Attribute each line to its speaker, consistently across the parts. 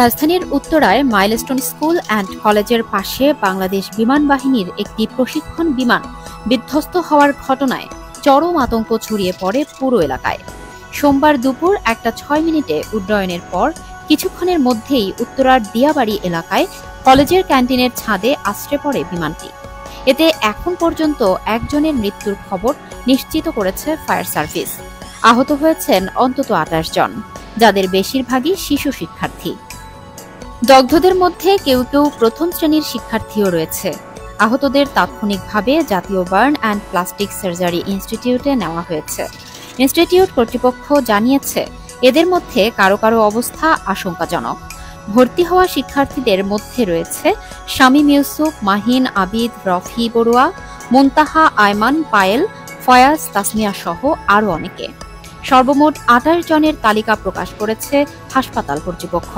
Speaker 1: রাজধানীর উত্তরায় milestone school and কলেজের পাশে বাংলাদেশ বিমান বাহিনীর একটি প্রশিক্ষণ বিমান বিধ্বস্ত হওয়ার ঘটনায় চরম আতঙ্ক ছড়িয়ে পড়ে পুরো এলাকায়। সোমবার দুপুর 1:06 উড্ডয়নের পর কিছুক্ষণের মধ্যেই উত্তরার দিয়াবাড়ি এলাকায় কলেজের ক্যান্টিনের ছাদে আছড়ে পড়ে বিমানটি। এতে এখন পর্যন্ত একজনের মৃত্যুর খবর নিশ্চিত করেছে ফায়ার সার্ভিস। আহত হয়েছেন অন্তত 28 জন, যাদের বেশিরভাগই শিশু শিক্ষার্থী। দগ্ধদের মধ্যে কেউ কেউ প্রথম শ্রেণীর শিক্ষার্থীও রয়েছে। আহতদের তাৎক্ষণিকভাবে জাতীয় বার্ন অ্যান্ড প্লাস্টিক সার্জারি ইনস্টিটিউটে নেওয়া হয়েছে। ইনস্টিটিউট কর্তৃপক্ষ জানিয়েছে, এদের মধ্যে কারো কারো অবস্থা আশঙ্কাজনক। ভর্তি হওয়া শিক্ষার্থীদের মধ্যে রয়েছে শামীম ইউসুফ, মাহিন, আবিদ, রফি বড়ুয়া, মুনতাহা, আয়মান, পায়েল, ফয়াজ, তাসমিয়া সহ আরও অনেকে। সর্বমোট 28 জনের তালিকা প্রকাশ করেছে হাসপাতাল কর্তৃপক্ষ।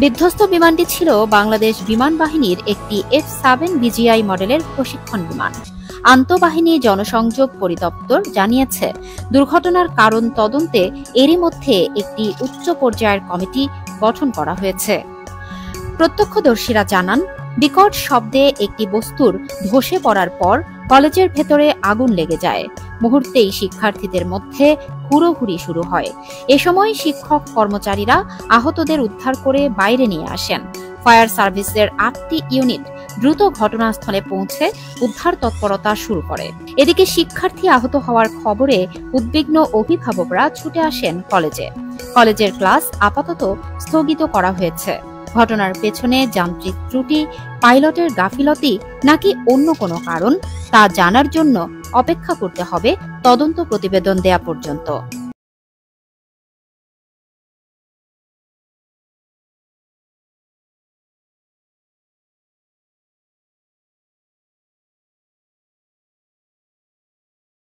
Speaker 1: বিধ্বস্ত বিমানটি ছিল বাংলাদেশ বিমান বাহিনীর একটি F-7 BGI মডেলের প্রশিক্ষণ বিমান। আন্তঃবাহিনী জনসংযোগ পরিদপ্তর জানিয়েছে, দুর্ঘটনার কারণ তদন্তে এরই মধ্যে একটি উচ্চ পর্যায়ের কমিটি গঠন করা হয়েছে। প্রত্যক্ষদর্শীরা জানান, বিকট শব্দে একটি বস্তুর ধসে পড়ার পর কলেজের ভেতরে আগুন লেগে যায়। মুহূর্তেই শিক্ষার্থীদের মধ্যে হুড়োহুড়ি শুরু হয়। এ সময় শিক্ষক কর্মচারীরা আহতদের উদ্ধার করে বাইরে নিয়ে আসেন। ফায়ার সার্ভিসের 8টি ইউনিট দ্রুত ঘটনাস্থলে পৌঁছে উদ্ধার তৎপরতা শুরু করে। এদিকে শিক্ষার্থী আহত হওয়ার খবরে উদ্বিগ্ন অভিভাবকরা ছুটে আসেন কলেজে। কলেজের ক্লাস আপাতত স্থগিত করা হয়েছে। ঘটনার পেছনে যান্ত্রিক ত্রুটি, পাইলটের গাফিলতি নাকি অন্য কোনো কারণ তা জানার জন্য অপেক্ষা করতে হবে তদন্ত প্রতিবেদন দেয়া পর্যন্ত।